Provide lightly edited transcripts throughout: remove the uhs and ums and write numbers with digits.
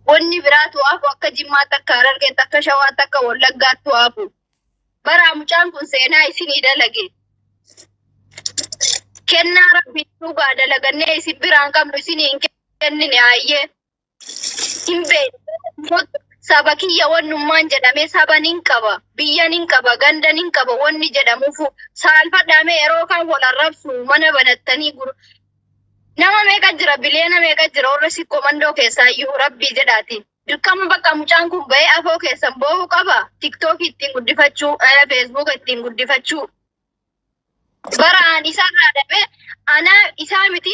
wanni biraatu afu akka Jimmaa takka Harargee takka Shawaa takka Wallaggaatu afu bara mucaan kun seenaa isinii dalage kenna rabbi dhugaa dalagannee isin biraan qabnu isinii kennine ayyee himbe saba kiyya wannummaan jedhame saba nin qaba biyya nin qaba ganda nin qaba wanni jedhamuuf saalfadhame yeroo kan wal arrabsu mana banattanii guru nama meeqa jira bileena meeqa jira warra si komandoo keessaa iyyuu rabbii jedhaati dirqama bakka mucaan kun ba'ee afoo keessan boo'u qaba tiktok ittiin guddifachuu facebook ittiin guddifachuu baraan isarraa dhabe ana isaa miti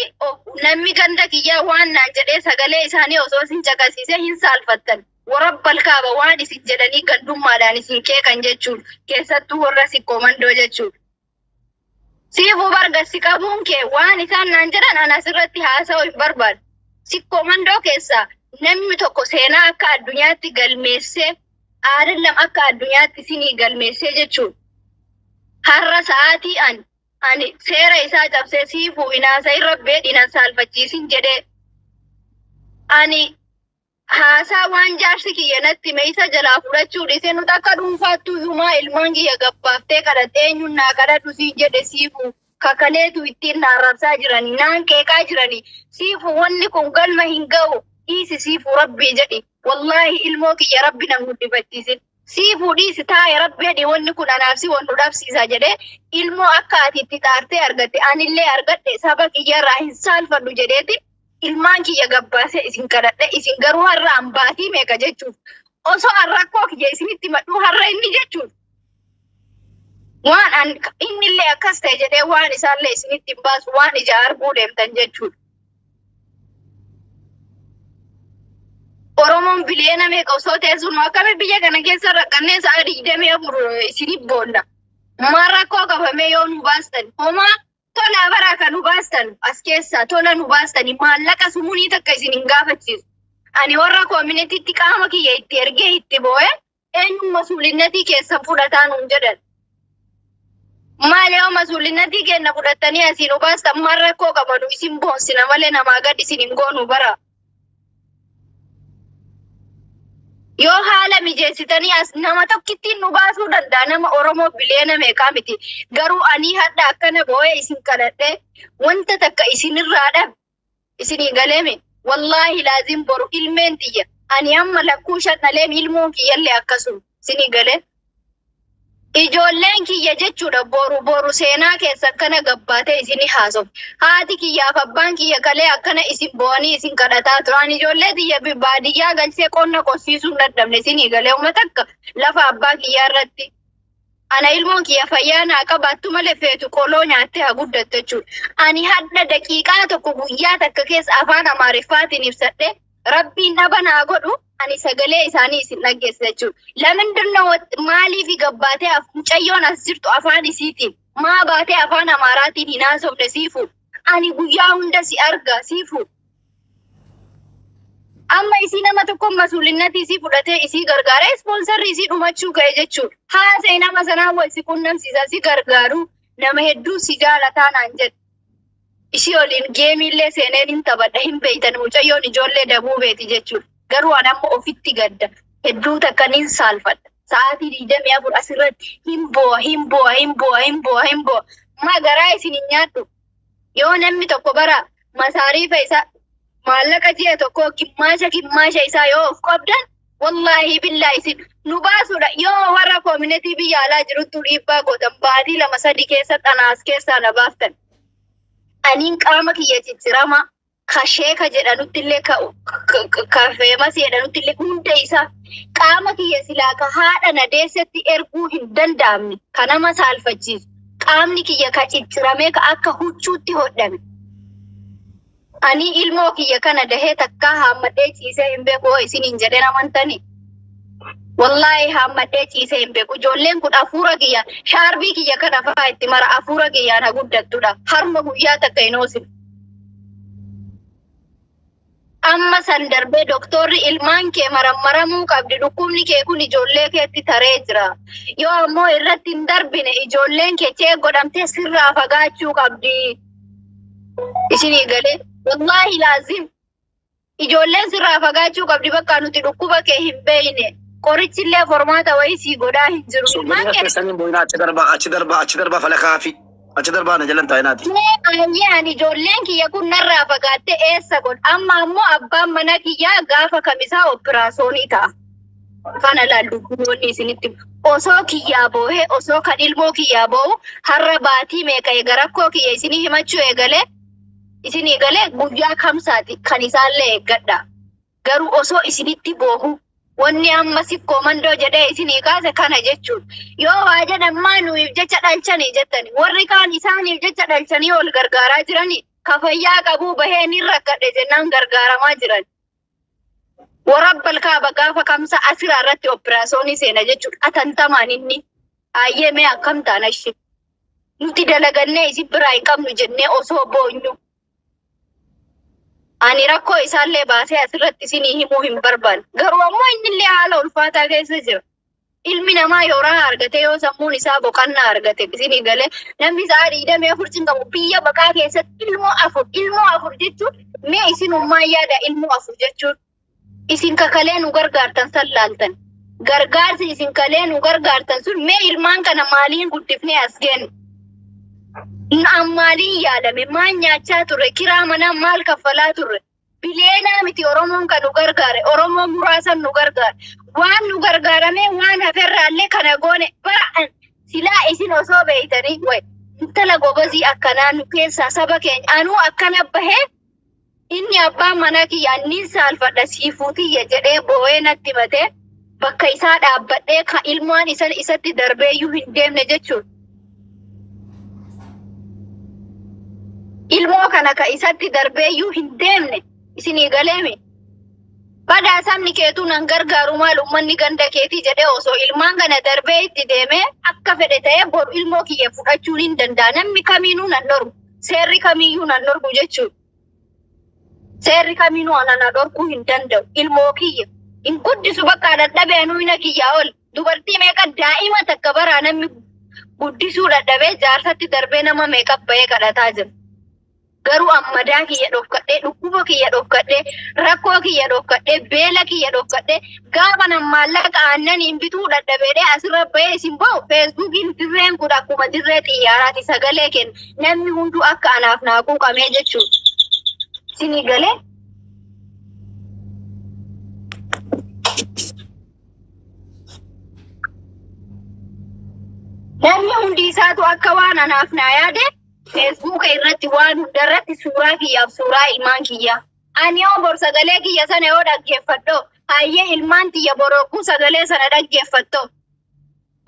namni ganda kiyya waan naan jedhee sagalee isaanii osoo isin caqasiise hin saalfattan warabbal kaaba waan isin jedhanii gandummaadhaan isin keekan jechuun keessattuu warra si komandoo jechuun siifu bargassi qabuun kee waan isaan naan jedhan ana asirratti haasa'u hin barbaadu si komandoo keessaa namni tokko seenaa akka addunyaatti galmeessee aadallam akka addunyaatti isinii galmeessee jechuun har'a sa'aatii ani seera isaa cabsee siifu inaasa irra beedhinan saalfachiisin jedhee ani haasaa waan jaarsi kiyya natti meesa jalaa fudhachuu dhiise nuti akka dhuunfaattuu yumaa ilmaan kiyya gabbaaftee kadhattee eenyuun naa kadhadhu siin jedhe siifu kakaleetu ittiin naarrabsaa jiranii naan keekaa jiranii siifu wanni kun galma hin ga'u dhiisi siifu rabbii jedhi wallaahi ilmoo kiyya rabbi nan guddifachiisin siifu dhiisi taa'e rabbi jedhi wanni kun anaafsi wannu dhabsiisa jedhee ilmoo akka ati itti xaartee argatte anillee argadhe saba kiyyarraa hin saalfadhu jedheeti ilmaan kiyya gabbaase isin kadhadhe isin garuu har'a ambaatii meeqa jechuuf osoo rakkoo kiyya isinitti madhuu har'a inni jechuuf waan innillee akkas ta'e jedhee waan isaallee isinitti hin baasu waan ija arguu deemtan jechuudha. Oromoon bileena meeqa osoo teessuun akkami biyya kana keessa rakkannee sa'a 24 isinii boolla. Maan rakkoo qabamee yoo nu baastan homaa tola bara kan nu baastan as keessa tola nu baastan maallaqa sumunii takka isin hin gaafachiisu. Ani warra communitytti qaama kiyya itti ergee itti boo'e eenyu masuulinnatii keessa fudhataa nuun jedhan. Maal yoo masuulinnatii keenya fudhattanii asiin nu baastan maan rakkoo qabanu isin boonsina malee namaa gad isin hin goonu bara. Yoo haala mijeessitanii as nama tokkittiin nu baasuu danda'a nama Oromoo bileena meeqaa miti garuu ani hadda akkana boo'ee isin kadhadhe wanta takka isinirraa dhabe isinii galeeme wallaahi laazim boru ilmeen tiyya ani amma lakkuu shannaleen ilmoon kiyyallee akkasuma isinii galee ijoolleen kiyya jechuudha boru seenaa keessa akkana gabbaatee isinii haasof haati kiyyaaf abbaan kiyya galee akkana isin bo'anii isin kadhataa turan ijoollee tiyya baadiyyaa galchee qonna qosiisuu hin dadhabne isinii galee uummata akka lafa abbaa kiyyaa irratti ana ilmoon kiyya fayyaa naa qabaattu malee feetu qoloo nyaattee haa guddattu jechuudha. Ani hadda daqiiqaa tokko guyyaa takka keessa afaan Amaariffaatiin ibsadhe rabbiin dhaba naa godhu ani sagalee isaanii isin dhaggeessa jechuudha. Lamindinoo maaliif gabbaatee mucayyoon as jirtu afaan isiitiin maa baatee afaan Amaaraatiin hin haasofne siifu ani guyyaa hunda si arga siifu. Amma isi nama tokko masuulinnati isii fudhatee isii gargaara ispoonsarri isii dhumachuu ka'e jechuudha. Haasa'e nama sanaa wal si qunnamsiisa si gargaaru nama hedduu si jaalataa naan jedhe. Ishii waliin geemiillee seeneen hin taphadha hin beeytan mucayyoon ijoollee dabuu beeti jechuudha. Garuu an amma ofitti gadda hedduu takka nin saalfadha. Sa'aatii 24 asirratti hin bo'a. Ma garaa isin hin nyaadhu. Yoo namni tokko bara masaariifa isaa maallaqa ji'a tokko kimmaasha isaa yoo of qabdan wallaahi billaahi isin nu baasuudha yoo warra community biyya alaa jiruttu dhiibbaa gootan baatii 2-3 keessa xanaas keessaa na baaftan. Aniin qaama kiyya ciccirama kasheeka jedhanutti illee ka feemas jedhanutti illee hunda isaa qaama kiyya silaa ka haadha na deessetti erguu hin danda'amne ka nama saalfachiisu qaamni kiyya ka cicciramee ka akka huccuutti hodhame. Ani ilmoo kiyya kana dahee takka hammadhee ciisee hin beeku isin hin jedheen amantani. Wallaahi hammadhee ciisee hin beeku ijoolleen kun afuura kiyya shaarbii kiyya kana fa'aa itti mara afuura kiyyaan haguddattudha harma guyyaa takka hin oosine. Amma san darbee doktorri ilmaan kee marammaramuu qabdi dhukkubni kee kun ijoollee keetti taree jira. Yoo ammoo irratti hin darbine ijoolleen kee chee godhamtee sirraa fagaachuu qabdi. Isinii galee wallahi laazim Ijoolleen sirraa fagaachuu qabdi bakka nuti dhukkuba kee hin beeyne. Qorichillee formaata wayii sii godhaa hin jiru. Ilmaan keessaniin boo'inaa achi darba falakaa fi achi darbaa na jalan taa'inaati. Ani ijoolleen kiyya kun narraa fagaattee eessa godha? Amma ammoo abbaan mana kiyyaa gaafa kamisaa operaasyoonii ta'a. Kana laallu guroonni isinitti osoo kiyyaa boo'ee osoo kan ilmoo kiyyaa boo'u har'a baatii meeqa eega rakkoo kiyya isinii himachuu eegalee guyyaa kamsaati kan isaallee eeggadha. Garuu osoo isinitti boo'u wanni amma koomandoo jedhee isinii kaase kana jechuun yoo waa jedhan maa nuyiif jecha dhalchanii jettani warri kaan isaaniif jecha dhalchanii ol gargaaraa jirani ka fayyaa qabuu bahee ni rakkadhe jennaan gargaaramaa jiran. Warabbal kaaba gaafa kamsa asiraa irratti operaasyoonii seena jechuudha. Atantamaan inni ayyee mee akkam taana ishee nuti dalagannee isin biraa hin qabnu jennee osoo boonyu. Ani rakkoo isaallee baasee asirratti isinii himuu hin barbaanne. Garuu ammoo innillee haala ulfaataa keessa jira. Ilmi namaa yoo rahaa argate yoo sammuun isaa boqannaa argate isinii galee namni isaa 24 qabu biyya baqaa keessatti ilmoo afur jechuun mee isinummaa yaada ilmoo afur jechuun. Isin kakalee nu gargaartan san laaltan. Gargaarsi isin kalee nu gargaartan sun mee ilmaan kana maaliin guddifnee as geenu? Maaliin yaadame maal nyaachaa turre kiraa manaa maal kaffalaa turre? Bileenaa miti Oromoon kan nu gargaare Oromoon muraasan nu gargaare. Waan nu gargaarame waan haferraallee kana goone bara'an silaa isin osoo beeytanii way intala gobazii akkanaa nu keessaa saba keenya anuu akkana bahee inni abbaan mana kiyya anniin saalfadha siifuutiyya jedhee boo'ee natti matee bakka isaa dhaabbadhee kan ilmaan isatti darbeeyyuu hin deemne jechuudha. Ilmoo kana ka isatti darbeeyyuu hin deemne isinii galeemi. Badaa sabni keetuu nan gargaaru maal uummanni ganda keetii jedhee osoo ilmaan kana darbee itti deemee akka fedhe ta'ee boru ilmoo kiyya fudhachuun hin danda'a. Namni kamiinuu nan dhorku. Seerri kamiiyyuu nan dhorku jechuudha. Seerri kamiinuu ana dhorkuu hin danda'u. Ilmoo kiyya hin guddisu bakka dadhabeenuu hina kiyyaa ol. Dubartii meeqa daa'ima takka baraa namni guddisuu dadhabee jaarsatti darbee nama meeqa bahee kadhataa jira. Garuu ammadaa kiyya dhokadhee dhukkuba kiyya dhokadhee rakkoo kiyya dhokadhee beela kiyya dhokadhee gaafa nan maallaqa aannaniin bituu dadhabeedhee asirra bahee isin ba'u feesbuukiin dirreen kun akkuma dirree xiyyaaraati sagalee kenna namni hunduu akka anaaf naa quuqamee jechuudha. Isinii galee? Namni hundi isaatu akka waan anaaf naa yaade Facebook irratti waan hundarratti suuraa kiyyaaf suuraa ilmaan kiyyaa. Ani yoo bor sagalee kiyya sana yoo dhaggeeffadhoo hayyee ilmaan tiyya borookuu sagalee sana dhaggeeffattoo.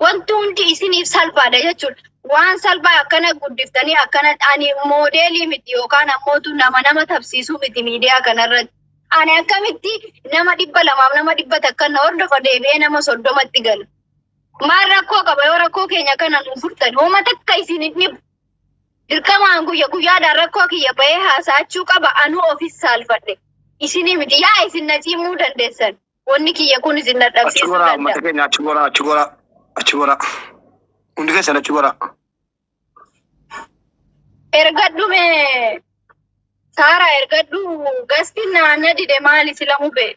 Wanti hundi isiniif salphaadha jechuudha. Waan salphaa akkana guddiftanii akkana ani moodeelii miti yookaan ammootu nama tabsiisuu miti miidiyaa kanarratti. Ani akkamitti nama 200 nama 100 takka na hordofa deebi'ee nama 30tti gala. Maal rakkoo qaba yoo rakkoo keenya kana nu furtan hooma takka isin dhibu. Dirqamaan guyyaadhaan rakkoo kiyya bahee haasa'achuu qaba anuu ofis saalfadhe. Isinii miti yaa isin na cimuu dandeessan. Wanni kiyya kun isin na dhabsiisuu danda'a. Uummata keenya achi gora. Hundi keessan achi gora. Ergadhu mee Saara ergadhu gastiin naanna dide maali silamu bee?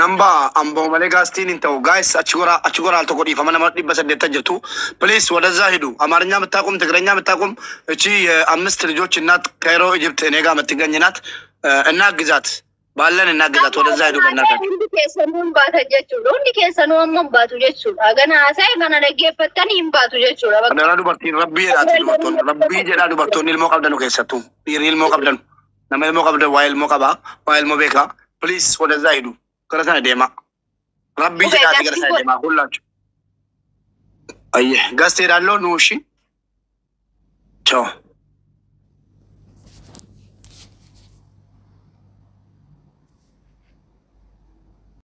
Namba ambao malee gaastiin hin ta'u guys achi gora al tokko dhiifama nama 800 jirtu please ወደዛ ሂዱ አማርኛ የምታቆም ትግረኛ የምታቆም እቺ 5 ልጆች እናት ካይሮ ኢጅፕት እኔ ጋር የምትገኝ ናት እና ግዛት ባለን እና ግዛት ወደዛ ሂዱ በእናታችሁ ሁንዲ keessanuu baata jechuudha hundi keessanuu amma baatu jechuudha gana haasa'e kana dhaggeeffattanii hin baatu jechuudha bakka dubartiin rabbii jedhaati dubartoonni rabbii jedhaa dubartoonni ilmoo qabdanu keessattuu dhiirri ilmoo qabdanu nama ilmoo qabdan waa ilmoo qabaa waa ilmoo beekaa please ወደዛ ሂዱ Kara sana deema. Rabbii jedhaati gara sana deema kullachu. Ayye gasteedhaan loo nuushi. Ciao.